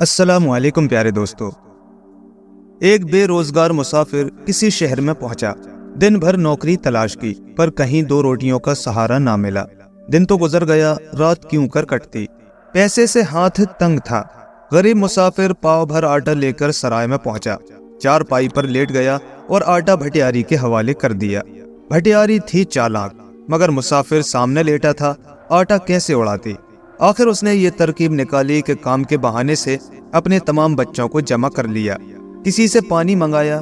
अस्सलाम वालेकुम प्यारे दोस्तों। एक बेरोजगार मुसाफिर किसी शहर में पहुंचा। दिन भर नौकरी तलाश की पर कहीं दो रोटियों का सहारा ना मिला। दिन तो गुजर गया, रात क्यों कर कटती। पैसे से हाथ तंग था। गरीब मुसाफिर पाव भर आटा लेकर सराय में पहुंचा। चारपाई पर लेट गया और आटा भटियारी के हवाले कर दिया। भटियारी थी चालाक, मगर मुसाफिर सामने लेटा था, आटा कैसे उड़ाती। आखिर उसने ये तरकीब निकाली कि काम के बहाने से अपने तमाम बच्चों को जमा कर लिया। किसी से पानी मंगाया,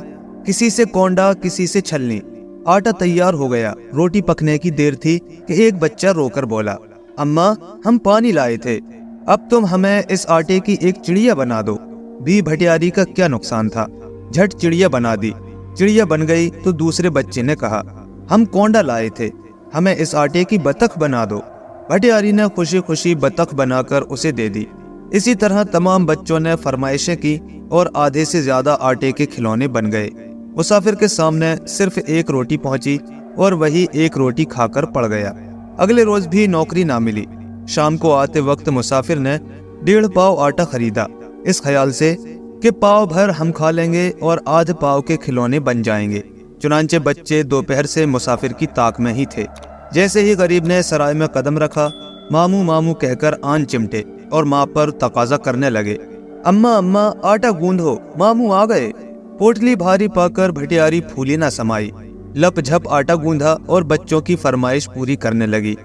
किसी से कोंडा, किसी से छलनी। आटा तैयार हो गया। रोटी पकने की देर थी कि एक बच्चा रोकर बोला, अम्मा हम पानी लाए थे, अब तुम हमें इस आटे की एक चिड़िया बना दो। भी भटियारी का क्या नुकसान था, झट चिड़िया बना दी। चिड़िया बन गई तो दूसरे बच्चे ने कहा, हम कोंडा लाए थे, हमें इस आटे की बतख बना दो। भटियारी ने खुशी खुशी बतख बनाकर उसे दे दी। इसी तरह तमाम बच्चों ने फरमाइशें की और आधे से ज्यादा आटे के खिलौने बन गए। मुसाफिर के सामने सिर्फ एक रोटी पहुंची और वही एक रोटी खाकर पड़ गया। अगले रोज भी नौकरी ना मिली। शाम को आते वक्त मुसाफिर ने 1.5 पाव आटा खरीदा, इस ख्याल से कि पाव भर हम खा लेंगे और आध पाव के खिलौने बन जाएंगे। चुनांचे बच्चे दोपहर से मुसाफिर की ताक में ही थे। जैसे ही गरीब ने सराय में कदम रखा, मामू मामू कहकर आन चिमटे और माँ पर तकाजा करने लगे, अम्मा अम्मा आटा गूंदो, मामू आ गए। पोटली भारी पाकर भटियारी फूली ना समाई। लप झप आटा गूंधा और बच्चों की फरमाइश पूरी करने लगी।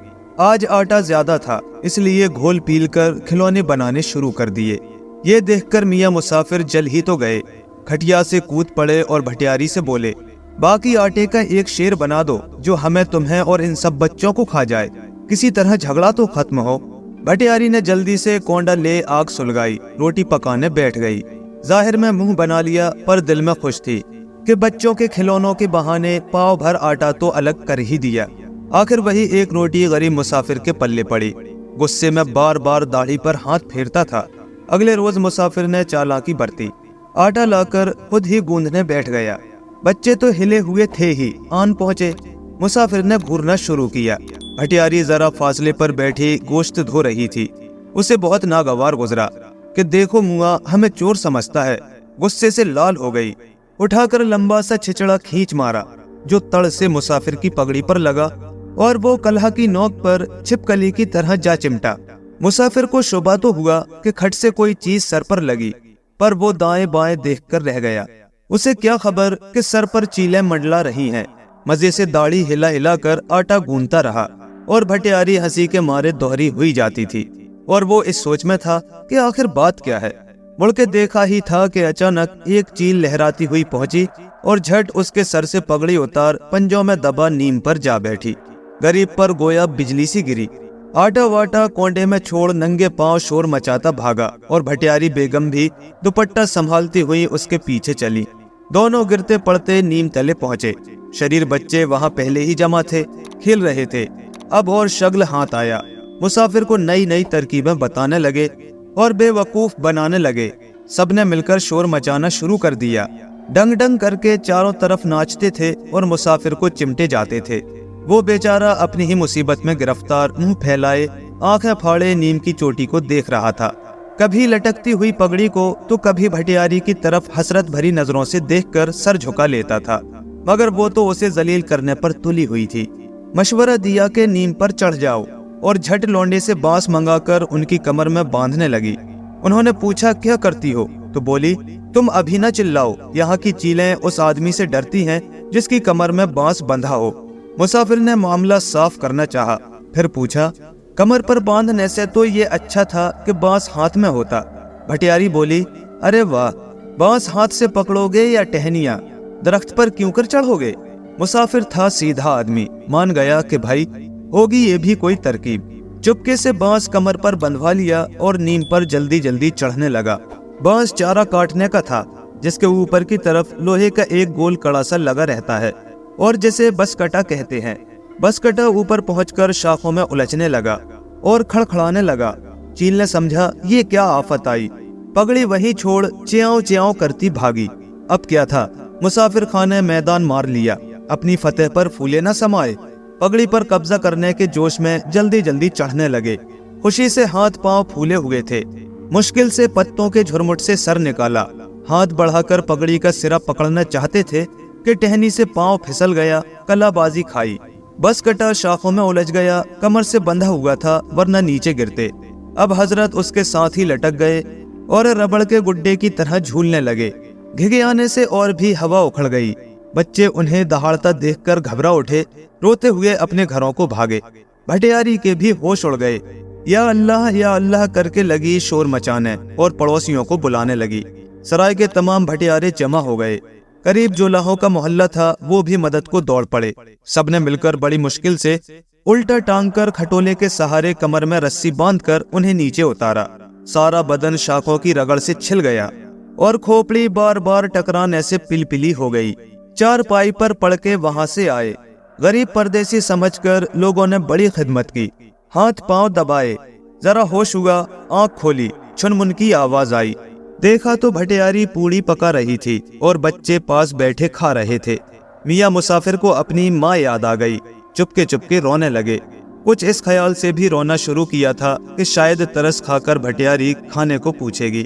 आज आटा ज्यादा था, इसलिए घोल पील कर खिलौने बनाने शुरू कर दिए। ये देखकर मियाँ मुसाफिर जल ही तो गए। खटिया से कूद पड़े और भटियारी से बोले, बाकी आटे का एक शेर बना दो जो हमें, तुम्हें और इन सब बच्चों को खा जाए। किसी तरह झगड़ा तो खत्म हो। भटियारी ने जल्दी से कोंडा ले आग सुलगाई, रोटी पकाने बैठ गई। जाहिर में मुंह बना लिया पर दिल में खुश थी कि बच्चों के खिलौनों के बहाने पाव भर आटा तो अलग कर ही दिया। आखिर वही एक रोटी गरीब मुसाफिर के पल्ले पड़ी। गुस्से में बार बार दाढ़ी पर हाथ फेरता था। अगले रोज मुसाफिर ने चालाकी बरती, आटा लाकर खुद ही गूंदने बैठ गया। बच्चे तो हिले हुए थे ही, आन पहुंचे। मुसाफिर ने घूरना शुरू किया। भटियारी जरा फासले पर बैठी गोश्त धो रही थी। उसे बहुत नागवार गुजरा कि देखो मुआ हमें चोर समझता है। गुस्से से लाल हो गई। उठाकर लंबा सा छिचड़ा खींच मारा जो तड़ से मुसाफिर की पगड़ी पर लगा और वो कलहा की नोक पर छिपकली की तरह जा चिमटा। मुसाफिर को शुबा तो हुआ कि खट से कोई चीज सर पर लगी, पर वो दाएं बाएं देखकर रह गया। उसे क्या खबर कि सर पर चीलें मंडला रही हैं। मजे से दाढ़ी हिला हिला कर आटा गूंदता रहा और भटियारी हंसी के मारे दोहरी हुई जाती थी। और वो इस सोच में था कि आखिर बात क्या है। मुड़ के देखा ही था कि अचानक एक चील लहराती हुई पहुंची और झट उसके सर से पगड़ी उतार पंजों में दबा नीम पर जा बैठी। गरीब पर गोया बिजली सी गिरी। आटा वाटा कोंडे में छोड़ नंगे पांव शोर मचाता भागा और भटियारी बेगम भी दुपट्टा संभालती हुई उसके पीछे चली। दोनों गिरते पड़ते नीम तले पहुंचे। शरीर बच्चे वहां पहले ही जमा थे, खेल रहे थे। अब और शगल हाथ आया। मुसाफिर को नई नई तरकीबें बताने लगे और बेवकूफ बनाने लगे। सबने मिलकर शोर मचाना शुरू कर दिया। डंग डंग करके चारों तरफ नाचते थे और मुसाफिर को चिमटे जाते थे। वो बेचारा अपनी ही मुसीबत में गिरफ्तार मुंह फैलाए आंखें फाड़े नीम की चोटी को देख रहा था। कभी लटकती हुई पगड़ी को तो कभी भटियारी की तरफ हसरत भरी नजरों से देखकर सर झुका लेता था, मगर वो तो उसे जलील करने पर तुली हुई थी। मशवरा दिया कि नीम पर चढ़ जाओ और झट लौंडे से बांस मंगाकर उनकी कमर में बांधने लगी। उन्होंने पूछा क्या करती हो, तो बोली तुम अभी न चिल्लाओ, यहाँ की चीलें उस आदमी से डरती हैं जिसकी कमर में बांस बंधा हो। मुसाफिर ने मामला साफ करना चाहा, फिर पूछा कमर पर बांधने से तो ये अच्छा था कि बांस हाथ में होता। भटियारी बोली, अरे वाह, बांस हाथ से पकड़ोगे या टहनियां, दरख्त पर क्यों कर चढ़ोगे। मुसाफिर था सीधा आदमी, मान गया कि भाई होगी ये भी कोई तरकीब। चुपके से बांस कमर पर बंधवा लिया और नीम पर जल्दी जल्दी चढ़ने लगा। बांस चारा काटने का था, जिसके ऊपर की तरफ लोहे का एक गोल कड़ा सा लगा रहता है और जिसे बसकटा कहते हैं। बसकटा ऊपर पहुंचकर शाखों में उलझने लगा और खड़खड़ाने लगा। चील ने समझा ये क्या आफत आई, पगड़ी वहीं छोड़ च्याओ च्याओ करती भागी। अब क्या था, मुसाफिर खान ने मैदान मार लिया। अपनी फतेह पर फूले न समाये, पगड़ी पर कब्जा करने के जोश में जल्दी जल्दी चढ़ने लगे। खुशी से हाथ पांव फूले हुए थे। मुश्किल से पत्तों के झुरमुट से सर निकाला। हाथ बढ़ाकर पगड़ी का सिरा पकड़ना चाहते थे कि टहनी से पांव फिसल गया। कलाबाजी खाई, बस कटा शाखों में उलझ गया। कमर से बंधा हुआ था वरना नीचे गिरते। अब हजरत उसके साथ ही लटक गए और रबड़ के गुड्डे की तरह झूलने लगे। घिघे आने से और भी हवा उखड़ गई। बच्चे उन्हें दहाड़ता देखकर घबरा उठे, रोते हुए अपने घरों को भागे। भटियारी के भी होश उड़ गए। या अल्लाह करके लगी शोर मचाने और पड़ोसियों को बुलाने लगी। सराय के तमाम भटियारे जमा हो गए। करीब जोलाहों का मोहल्ला था, वो भी मदद को दौड़ पड़े। सबने मिलकर बड़ी मुश्किल से उल्टा टांग कर खटोले के सहारे कमर में रस्सी बांधकर उन्हें नीचे उतारा। सारा बदन शाखों की रगड़ से छिल गया और खोपड़ी बार बार टकराने से पिलपिली हो गई। चार पाई पर पड़ के वहां से आए। गरीब परदेसी समझकर लोगों ने बड़ी खिदमत की। हाथ पांव दबाए, जरा होश हुआ, आंख खोली, छुनमुन की आवाज आई। देखा तो भटियारी पूड़ी पका रही थी और बच्चे पास बैठे खा रहे थे। मियाँ मुसाफिर को अपनी माँ याद आ गई। चुपके चुपके रोने लगे। कुछ इस ख्याल से भी रोना शुरू किया था कि शायद तरस खाकर भटियारी खाने को पूछेगी,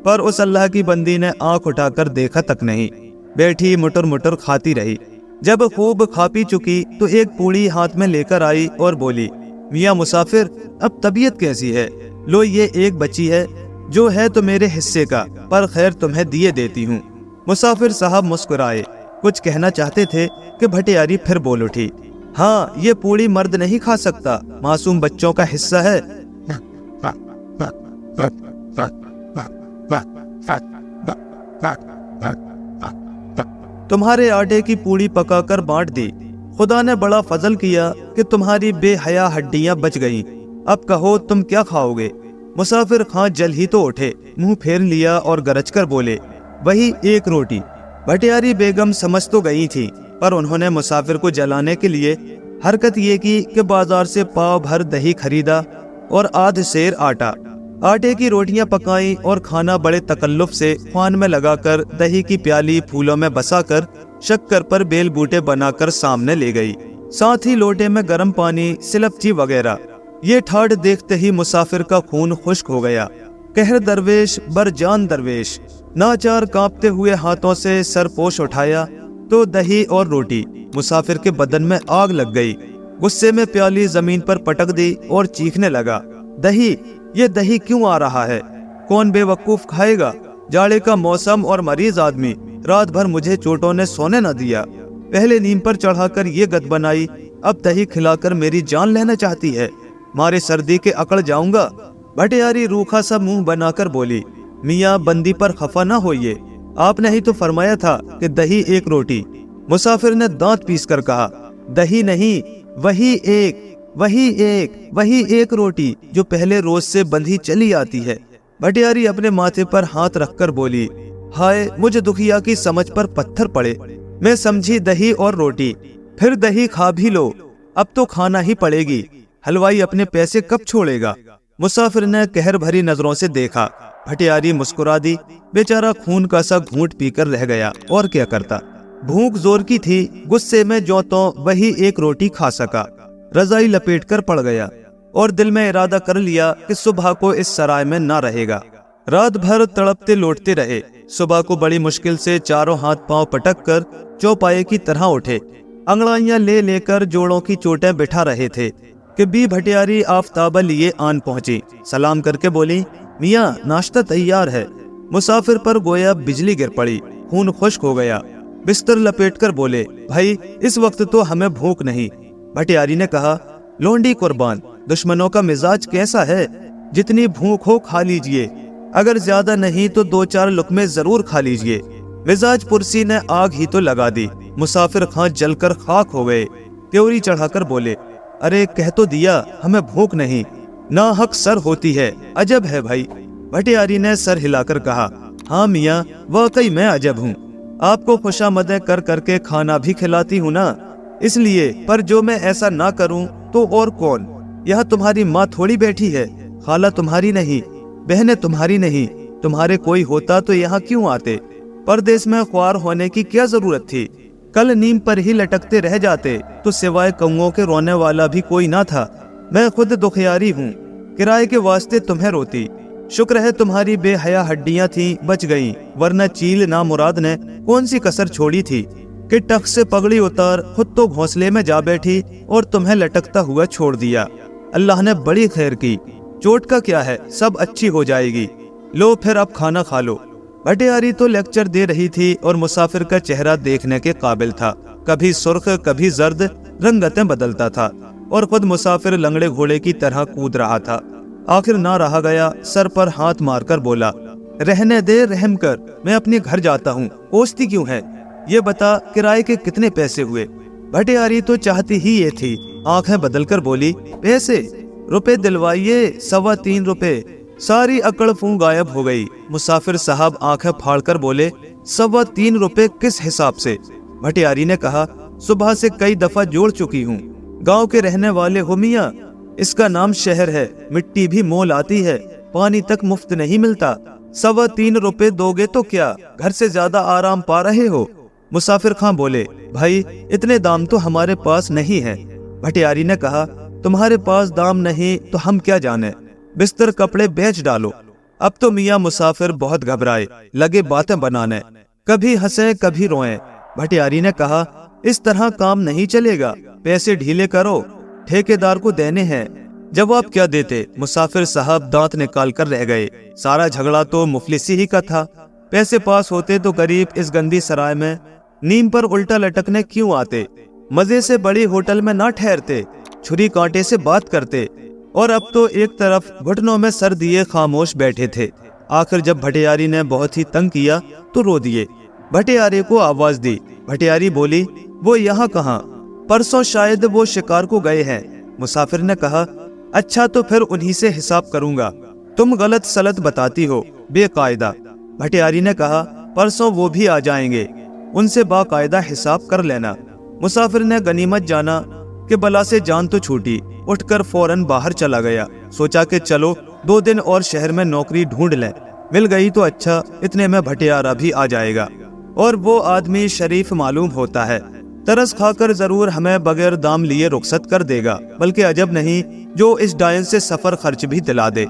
पर उस अल्लाह की बंदी ने आंख उठाकर देखा तक नहीं। बैठी मुटर मुटर खाती रही। जब खूब खा पी चुकी तो एक पूड़ी हाथ में लेकर आई और बोली, मियाँ मुसाफिर, अब तबीयत कैसी है? लो ये एक बची है, जो है तो मेरे हिस्से का, पर खैर तुम्हें दिए देती हूँ। मुसाफिर साहब मुस्कुराए। कुछ कहना चाहते थे कि भटियारी फिर बोल उठी, हाँ, ये पूड़ी मर्द नहीं खा सकता, मासूम बच्चों का हिस्सा है। तुम्हारे आटे की पूड़ी पकाकर बांट दी। खुदा ने बड़ा फजल किया कि तुम्हारी बेहया हड्डियां बच गईं। अब कहो तुम क्या खाओगे? मुसाफिर खां जल ही तो उठे, मुंह फेर लिया और गरज कर बोले, वही एक रोटी। भटियारी बेगम समझ तो गई थी, पर उन्होंने मुसाफिर को जलाने के लिए हरकत ये की कि बाजार से पाव भर दही खरीदा और आध सेर आटा। आटे की रोटियां पकाई और खाना बड़े तकल्लुफ से ख्वान में लगाकर दही की प्याली फूलों में बसाकर शक्कर पर बेल बूटे बनाकर सामने ले गई। साथ ही लोटे में गर्म पानी, सिलपची वगैरह। ये ठाड़ देखते ही मुसाफिर का खून खुश्क हो गया। कहर दरवेश बरजान दरवेश। नाचार कांपते हुए हाथों से सरपोश उठाया तो दही और रोटी। मुसाफिर के बदन में आग लग गई। गुस्से में प्याली जमीन पर पटक दी और चीखने लगा, दही, ये दही क्यों आ रहा है? कौन बेवकूफ खाएगा? जाड़े का मौसम और मरीज आदमी, रात भर मुझे चोटों ने सोने न दिया। पहले नीम पर चढ़ाकर ये गद बनाई, अब दही खिलाकर मेरी जान लेना चाहती है। मारे सर्दी के अकड़ जाऊंगा। भटियारी रूखा सा मुंह बनाकर बोली, मियाँ बंदी पर खफा ना होइए, आपने ही तो फरमाया था कि दही एक रोटी। मुसाफिर ने दांत पीस कर कहा, दही नहीं, वही एक रोटी जो पहले रोज से बंधी चली आती है। भटियारी अपने माथे पर हाथ रखकर बोली, हाय, मुझे दुखिया की समझ पर पत्थर पड़े। मैं समझी दही और रोटी, फिर दही खा भी लो, अब तो खाना ही पड़ेगी। हलवाई अपने पैसे कब छोड़ेगा? मुसाफिर ने कहर भरी नजरों से देखा। भटियारी मुस्कुरा दी। बेचारा खून का सा घूंट पीकर रह गया, और क्या करता। भूख जोर की थी। गुस्से में जो तो वही एक रोटी खा सका। रजाई लपेट कर पड़ गया और दिल में इरादा कर लिया कि सुबह को इस सराय में ना रहेगा। रात भर तड़पते लौटते रहे। सुबह को बड़ी मुश्किल से चारों हाथ पांव पटक कर चौपाए की तरह उठे। अंगड़ाइयां ले लेकर जोड़ों की चोटें बिठा रहे थे कि बी भटियारी आफ्ताबा लिए आन पहुंची। सलाम करके बोली, मियाँ नाश्ता तैयार है। मुसाफिर पर गोया बिजली गिर पड़ी। खून खुश्क हो गया। बिस्तर लपेट कर बोले, भाई इस वक्त तो हमें भूख नहीं। भटियारी ने कहा, लोंडी कुर्बान, दुश्मनों का मिजाज कैसा है? जितनी भूख हो खा लीजिए, अगर ज्यादा नहीं तो 2-4 लुकमे जरूर खा लीजिए। मिजाज पुरसी ने आग ही तो लगा दी। मुसाफिर खां जलकर खाक हो गए। त्योरी चढ़ाकर बोले, अरे कह तो दिया हमें भूख नहीं, ना हक सर होती है। अजब है भाई। भटियारी ने सर हिलाकर कहा, हाँ मियाँ, वाकई मैं अजब हूँ। आपको खुशामदें कर करके खाना भी खिलाती हूँ ना, इसलिए। पर जो मैं ऐसा ना करूँ तो और कौन? यहाँ तुम्हारी माँ थोड़ी बैठी है, खाला तुम्हारी नहीं, बहनें तुम्हारी नहीं। तुम्हारे कोई होता तो यहाँ क्यों आते? परदेश में ख्वार होने की क्या जरूरत थी? कल नीम पर ही लटकते रह जाते तो सिवाय कौओं के रोने वाला भी कोई ना था। मैं खुद दुखियारी हूँ, किराए के वास्ते तुम्हें रोती। शुक्र है तुम्हारी बेहया हड्डियां थी बच गईं, वरना चील ना मुराद ने कौन सी कसर छोड़ी थी कि टक से पगड़ी उतार खुद तो घोंसले में जा बैठी और तुम्हें लटकता हुआ छोड़ दिया। अल्लाह ने बड़ी खैर की, चोट का क्या है, सब अच्छी हो जाएगी। लो फिर अब खाना खा लो। भटियारी तो लेक्चर दे रही थी और मुसाफिर का चेहरा देखने के काबिल था। कभी सुर्ख कभी जर्द रंगतें बदलता था और खुद मुसाफिर लंगड़े घोड़े की तरह कूद रहा था। आखिर ना रहा गया, सर पर हाथ मारकर बोला, रहने दे रहम कर, मैं अपने घर जाता हूँ, कोसती क्यों है? ये बता किराए के कितने पैसे हुए? भटियारी तो चाहती ही ये थी, आंखें बदलकर बोली, पैसे? रुपए दिलवाइए, 3.25 रुपए। सारी अकड़ फूं गायब हो गई। मुसाफिर साहब आंखें फाड़कर बोले, 3.25 रुपए किस हिसाब से? भटियारी ने कहा, सुबह से कई दफा जोड़ चुकी हूँ। गांव के रहने वाले हो मियाँ, इसका नाम शहर है, मिट्टी भी मोल आती है, पानी तक मुफ्त नहीं मिलता। 3.25 रुपए दोगे तो क्या घर से ज्यादा आराम पा रहे हो? मुसाफिर खां बोले, भाई इतने दाम तो हमारे पास नहीं है। भटियारी ने कहा, तुम्हारे पास दाम नहीं तो हम क्या जाने, बिस्तर कपड़े बेच डालो। अब तो मियाँ मुसाफिर बहुत घबराए, लगे बातें बनाने, कभी हंसे कभी रोए। भटियारी ने कहा, इस तरह काम नहीं चलेगा, पैसे ढीले करो, ठेकेदार को देने हैं। जवाब क्या देते? मुसाफिर साहब दांत निकाल कर रह गए। सारा झगड़ा तो मुफलिसी ही का था। पैसे पास होते तो करीब इस गंदी सराय में नीम पर उल्टा लटकने क्यों आते? मजे से बड़ी होटल में ना ठहरते, छुरी कांटे से बात करते। और अब तो एक तरफ घुटनों में सर दिए खामोश बैठे थे। आखिर जब भटियारी ने बहुत ही तंग किया तो रो दिए। भटियारी को आवाज दी। भटियारी बोली, वो यहाँ कहाँ? परसों शायद वो शिकार को गए हैं। मुसाफिर ने कहा, अच्छा तो फिर उन्हीं से हिसाब करूंगा, तुम गलत सलत बताती हो बेकायदा। भटियारी ने कहा, परसों वो भी आ जाएंगे, उनसे बाकायदा हिसाब कर लेना। मुसाफिर ने गनीमत जाना कि बला से जान तो छूटी, उठकर फौरन बाहर चला गया। सोचा कि चलो 2 दिन और शहर में नौकरी ढूंढ लें, मिल गई तो अच्छा, इतने में भटियारा भी आ जाएगा। और वो आदमी शरीफ मालूम होता है, तरस खाकर जरूर हमें बगैर दाम लिए रुखसत कर देगा, बल्कि अजब नहीं जो इस डायन से सफर खर्च भी दिला दे।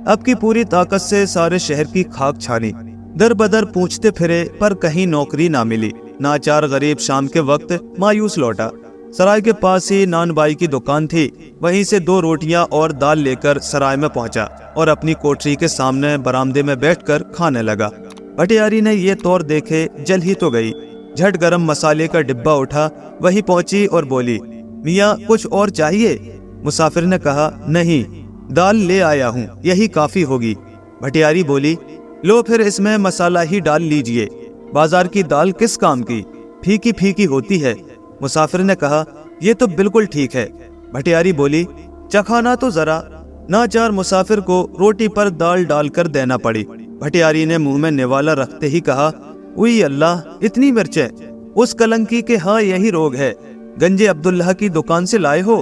अब की पूरी ताकत से सारे शहर की खाक छानी, दर बदर पूछते फिरे पर कहीं नौकरी ना मिली। नाचार गरीब शाम के वक्त मायूस लौटा। सराय के पास ही नानबाई की दुकान थी, वहीं से 2 रोटियां और दाल लेकर सराय में पहुंचा और अपनी कोठरी के सामने बरामदे में बैठकर खाने लगा। भटियारी ने ये तौर देखे जल ही तो गई। झट गरम मसाले का डिब्बा उठा, वहीं पहुंची और बोली, मियाँ कुछ और चाहिए? मुसाफिर ने कहा, नहीं, दाल ले आया हूँ, यही काफी होगी। भटियारी बोली, लो फिर इसमें मसाला ही डाल लीजिए, बाजार की दाल किस काम की, फीकी फीकी होती है। मुसाफिर ने कहा, ये तो बिल्कुल ठीक है। भटियारी बोली, चखाना तो जरा। नाचार मुसाफिर को रोटी पर दाल डालकर देना पड़ी। भटियारी ने मुंह में निवाला रखते ही कहा, उई अल्लाह, इतनी मिर्चें? उस कलंकी के हाँ यही रोग है, गंजे अब्दुल्लाह की दुकान से लाए हो?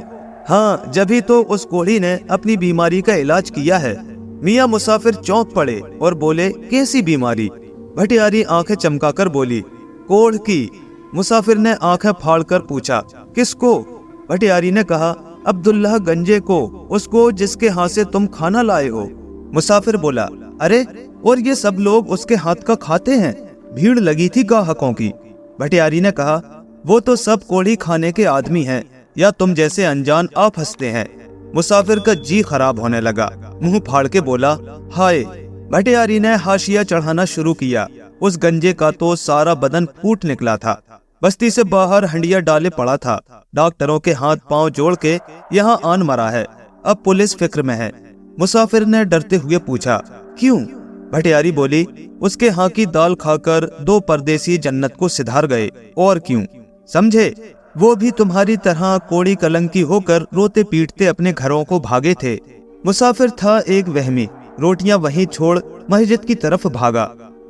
हाँ, जभी तो उस कोढ़ी ने अपनी बीमारी का इलाज किया है। मियाँ मुसाफिर चौंक पड़े और बोले, कैसी बीमारी? भटियारी आंखें चमकाकर बोली, कोढ़ की। मुसाफिर ने आंखें फाड़कर पूछा, किसको? भटियारी ने कहा, अब्दुल्लाह गंजे को, उसको जिसके हाथ से तुम खाना लाए हो। मुसाफिर बोला, अरे और ये सब लोग उसके हाथ का खाते हैं? भीड़ लगी थी गाहकों की। भटियारी ने कहा, वो तो सब कोढ़ी खाने के आदमी हैं, या तुम जैसे अनजान आप हंसते हैं। मुसाफिर का जी खराब होने लगा, मुंह फाड़ के बोला, हाय। भटियारी ने हाशिया चढ़ाना शुरू किया। उस गंजे का तो सारा बदन फूट निकला था, बस्ती से बाहर हंडिया डाले पड़ा था। डॉक्टरों के हाथ पांव जोड़ के यहाँ आन मरा है, अब पुलिस फिक्र में है। मुसाफिर ने डरते हुए पूछा, क्यों? भटियारी बोली, उसके यहाँ की दाल खाकर 2 परदेसी जन्नत को सिधार गए, और क्यों? समझे, वो भी तुम्हारी तरह कोड़ी कलंकी होकर रोते पीटते अपने घरों को भागे थे। मुसाफिर था एक वहमी, रोटियां वहीं छोड़ मस्जिद की तरफ भागा।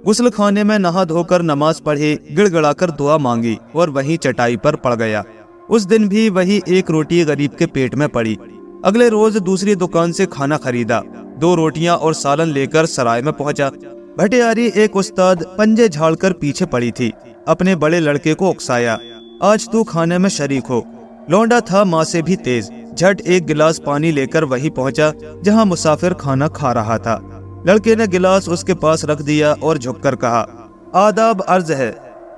गुस्ल खाने में नहा धोकर नमाज पढ़ी, गिड़गिड़ाकर दुआ मांगी और वहीं चटाई पर पड़ गया। उस दिन भी वही 1 रोटी गरीब के पेट में पड़ी। अगले रोज दूसरी दुकान से खाना खरीदा, 2 रोटियां और सालन लेकर सराय में पहुंचा। भटियारी एक उस्ताद पंजे झाड़कर पीछे पड़ी थी। अपने बड़े लड़के को उकसाया, आज तू खाने में शरीक हो। लौंडा था माँ से भी तेज, झट 1 गिलास पानी लेकर वहीं पहुंचा जहां मुसाफिर खाना खा रहा था। लड़के ने गिलास उसके पास रख दिया और झुककर कहा, आदाब अर्ज है।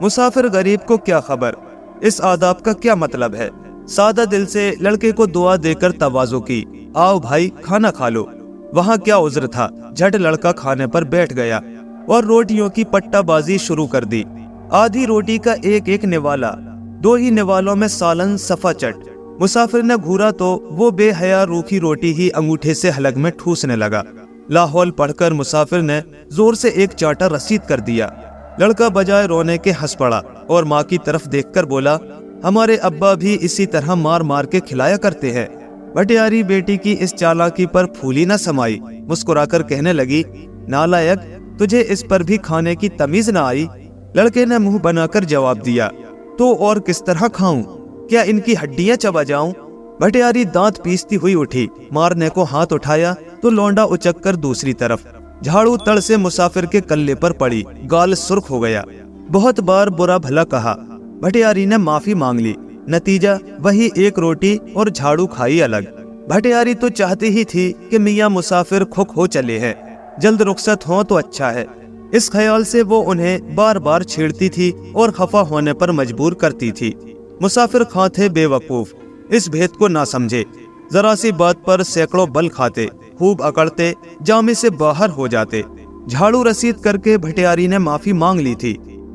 मुसाफिर गरीब को क्या खबर, इस आदाब का क्या मतलब है। सादा दिल से लड़के को दुआ देकर तवाज़ो की, आओ भाई खाना खा लो। वहाँ क्या उज्र था, झट लड़का खाने पर बैठ गया और रोटियों की पट्टाबाजी शुरू कर दी। आधी रोटी का एक एक निवाला, 2 ही निवालों में सालन सफा चट। मुसाफिर ने घूरा तो वो बेहया रूखी रोटी ही अंगूठे से हलक में ठूसने लगा। लाहौल पढ़कर मुसाफिर ने जोर से एक चाटा रसीद कर दिया। लड़का बजाय रोने के हंस पड़ा और माँ की तरफ देखकर बोला, हमारे अब्बा भी इसी तरह मार मार के खिलाया करते हैं। भटियारी बेटी की इस चालाकी पर फूली न समाई, मुस्कुराकर कहने लगी, नालायक, तुझे इस पर भी खाने की तमीज न आई। लड़के ने मुंह बनाकर जवाब दिया, तो और किस तरह खाऊं, क्या इनकी हड्डियां चबा जाऊं। भटियारी दांत पीसती हुई उठी, मारने को हाथ उठाया तो लौंडा उचक कर दूसरी तरफ। झाड़ू तड़ से मुसाफिर के कल्ले पर पड़ी, गाल सुर्ख हो गया। बहुत बार बुरा भला कहा, भटियारी ने माफी मांग ली, नतीजा वही एक रोटी और झाड़ू खाई अलग। भटियारी तो चाहती ही थी कि मियाँ मुसाफिर खुक हो चले हैं, जल्द रुखसत हो तो अच्छा है। इस ख्याल से वो उन्हें बार बार छेड़ती थी और खफा होने पर मजबूर करती थी। मुसाफिर खां थे बेवकूफ, इस भेद को ना समझे। जरा सी बात पर सैकड़ों बल खाते, खूब अकड़ते, जामे से बाहर हो जाते। झाड़ू रसीद करके भटियारी ने माफी मांग ली थी।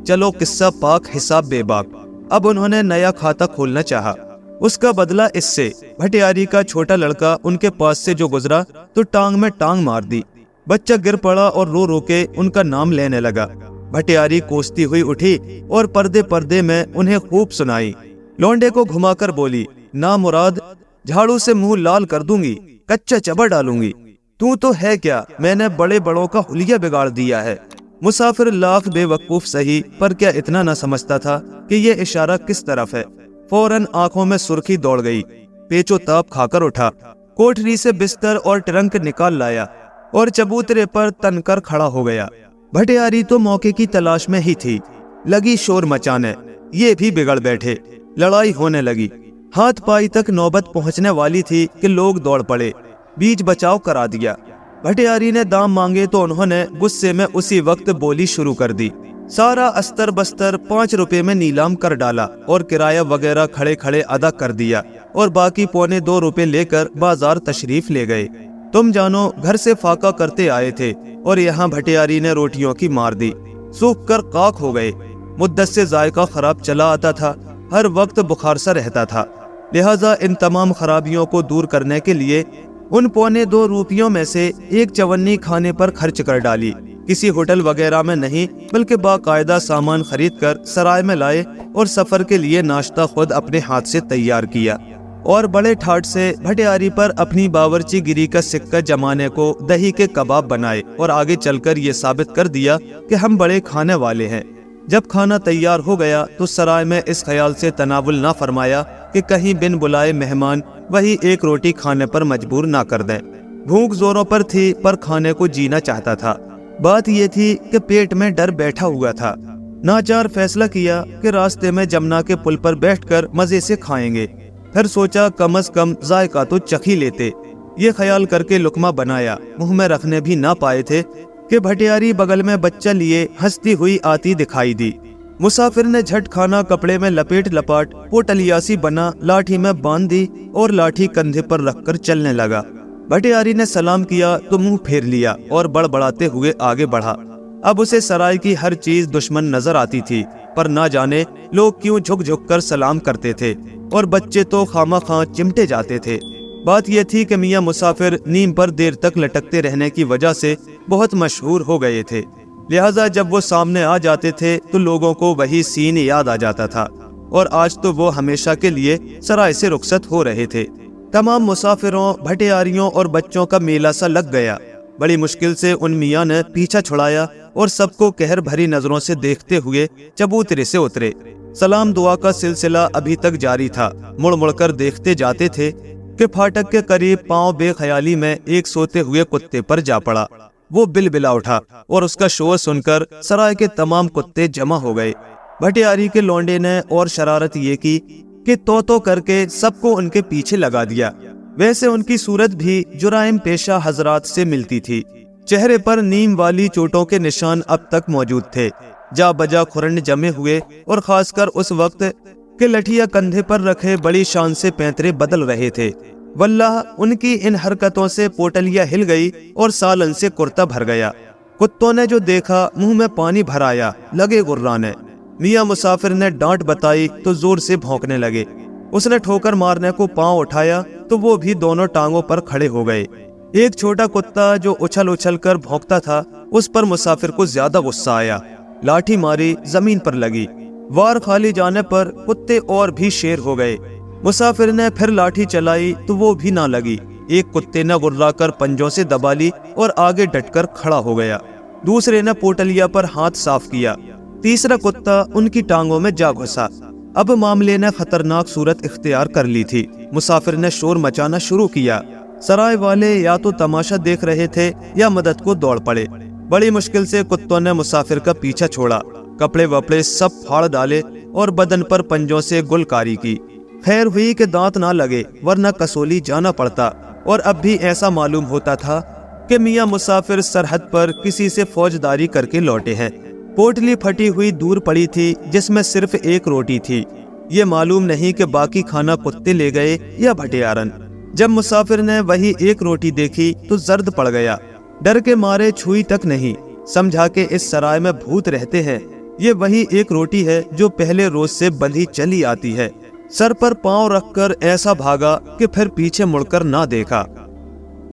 चलो किस्सा पाक हिसाब बेबाक। अब उन्होंने नया खाता खोलना चाहा। उसका बदला इससे भटियारी का छोटा लड़का उनके पास से जो गुजरा तो टांग में टांग मार दी। बच्चा गिर पड़ा और रो रो के उनका नाम लेने लगा। भटियारी कोसती हुई उठी और पर्दे पर्दे में उन्हें खूब सुनाई। लौंडे को घुमाकर बोली, ना मुराद, झाड़ू से मुंह लाल कर दूंगी, कच्चा चबा डालूंगी। तू तो है क्या, मैंने बड़े बड़ों का हुलिया बिगाड़ दिया है। मुसाफिर लाख बेवकूफ सही, पर क्या इतना न समझता था कि ये इशारा किस तरफ है। फौरन आंखों में सुर्खी दौड़ गई, पेचो ताप खाकर उठा, कोठरी से बिस्तर और ट्रंक निकाल लाया और चबूतरे पर तनकर खड़ा हो गया। भटियारी तो मौके की तलाश में ही थी, लगी शोर मचाने। ये भी बिगड़ बैठे, लड़ाई होने लगी। हाथ पाई तक नौबत पहुंचने वाली थी कि लोग दौड़ पड़े, बीच बचाव करा दिया। भटियारी ने दाम मांगे तो उन्होंने गुस्से में उसी वक्त बोली शुरू कर दी। सारा अस्तर बस्तर 5 रुपए में नीलाम कर डाला और किराया वगैरह खड़े खड़े अदा कर दिया और बाकी 2.25 रुपए लेकर बाजार तशरीफ ले गए। तुम जानो, घर से फाका करते आए थे और यहाँ भटियारी ने रोटियों की मार दी, सूख कर काक हो गए। मुद्दत से जायका खराब चला आता था, हर वक्त बुखार सा रहता था। लिहाजा इन तमाम खराबियों को दूर करने के लिए उन 2.25 रुपयों में से एक चवन्नी खाने पर खर्च कर डाली। किसी होटल वगैरह में नहीं, बल्कि बाकायदा सामान खरीद कर सराय में लाए और सफर के लिए नाश्ता खुद अपने हाथ से तैयार किया और बड़े ठाट से भटियारी पर अपनी बावर्ची गिरी का सिक्का जमाने को दही के कबाब बनाए और आगे चलकर ये साबित कर दिया कि हम बड़े खाने वाले हैं। जब खाना तैयार हो गया तो सराय में इस ख्याल से तनावुल ना फरमाया कि कहीं बिन बुलाए मेहमान वही एक रोटी खाने पर मजबूर ना कर दें। भूख जोरों पर थी, पर खाने को जीना चाहता था। बात ये थी कि पेट में डर बैठा हुआ था। नाचार फैसला किया कि रास्ते में जमुना के पुल पर बैठकर मजे से खाएंगे। फिर सोचा कम से कम जायका तो चख ही लेते। ये ख्याल करके लुकमा बनाया, मुंह में रखने भी ना पाए थे कि भटियारी बगल में बच्चा लिए हंसती हुई आती दिखाई दी। मुसाफिर ने झट खाना कपड़े में लपेट लपाट पोटलियासी बना लाठी में बांध दी और लाठी कंधे पर रखकर चलने लगा। भटियारी ने सलाम किया तो मुंह फेर लिया और बड़बड़ाते हुए आगे बढ़ा। अब उसे सराय की हर चीज दुश्मन नजर आती थी, पर ना जाने लोग क्यों झुक झुक कर सलाम करते थे और बच्चे तो खामा खां चिमटे जाते थे। बात यह थी कि मियाँ मुसाफिर नीम पर देर तक लटकते रहने की वजह से बहुत मशहूर हो गए थे। लिहाजा जब वो सामने आ जाते थे तो लोगों को वही सीन याद आ जाता था और आज तो वो हमेशा के लिए सराय से रुखसत हो रहे थे। तमाम मुसाफिरों, भटियारियों और बच्चों का मेला सा लग गया। बड़ी मुश्किल से उन मियाँ ने पीछा छुड़ाया और सबको कहर भरी नजरों से देखते हुए चबूतरे से उतरे। सलाम दुआ का सिलसिला अभी तक जारी था। मुड़ मुड़ कर देखते जाते थे कि फाटक के करीब पांव बेख्याली में एक सोते हुए कुत्ते पर जा पड़ा। वो बिलबिला उठा और उसका शोर सुनकर सराय के तमाम कुत्ते जमा हो गए। भटियारी के लौंडे ने और शरारत ये की कि तो करके सबको उनके पीछे लगा दिया। वैसे उनकी सूरत भी जुराइम पेशा हजरात से मिलती थी। चेहरे पर नीम वाली चोटों के निशान अब तक मौजूद थे। जा बजा खुरन जमे हुए और खासकर उस वक्त के लठिया कंधे पर रखे बड़ी शान से पैंतरे बदल रहे थे। वल्लाह उनकी इन हरकतों से पोटलिया हिल गई और सालन से कुर्ता भर गया। कुत्तों ने जो देखा मुंह में पानी भर आया, लगे गुर्राने। मियाँ मुसाफिर ने डांट बताई तो जोर से भौंकने लगे। उसने ठोकर मारने को पांव उठाया तो वो भी दोनों टांगों पर खड़े हो गए। एक छोटा कुत्ता जो उछल उछल कर भौंकता था, उस पर मुसाफिर को ज्यादा गुस्सा आया। लाठी मारी, जमीन पर लगी। वार खाली जाने पर कुत्ते और भी शेर हो गए। मुसाफिर ने फिर लाठी चलाई तो वो भी ना लगी। एक कुत्ते ने गुर्रा कर पंजों से दबा ली और आगे डटकर खड़ा हो गया। दूसरे ने पोटलिया पर हाथ साफ किया। तीसरा कुत्ता उनकी टांगों में जा घुसा। अब मामले ने खतरनाक सूरत इख्तियार कर ली थी। मुसाफिर ने शोर मचाना शुरू किया। सराय वाले या तो तमाशा देख रहे थे या मदद को दौड़ पड़े। बड़ी मुश्किल से कुत्तों ने मुसाफिर का पीछा छोड़ा। कपड़े वपड़े सब फाड़ डाले और बदन पर पंजों से गुलकारी की। खैर हुई कि दांत ना लगे, वरना कसोली जाना पड़ता। और अब भी ऐसा मालूम होता था कि मियाँ मुसाफिर सरहद पर किसी से फौजदारी करके लौटे हैं। पोटली फटी हुई दूर पड़ी थी जिसमें सिर्फ एक रोटी थी। ये मालूम नहीं कि बाकी खाना कुत्ते ले गए या भटियारन। जब मुसाफिर ने वही एक रोटी देखी तो जर्द पड़ गया। डर के मारे छुई तक नहीं। समझा के इस सराय में भूत रहते हैं। ये वही एक रोटी है जो पहले रोज से बंधी चली आती है। सर पर पांव रखकर ऐसा भागा कि फिर पीछे मुड़कर ना देखा।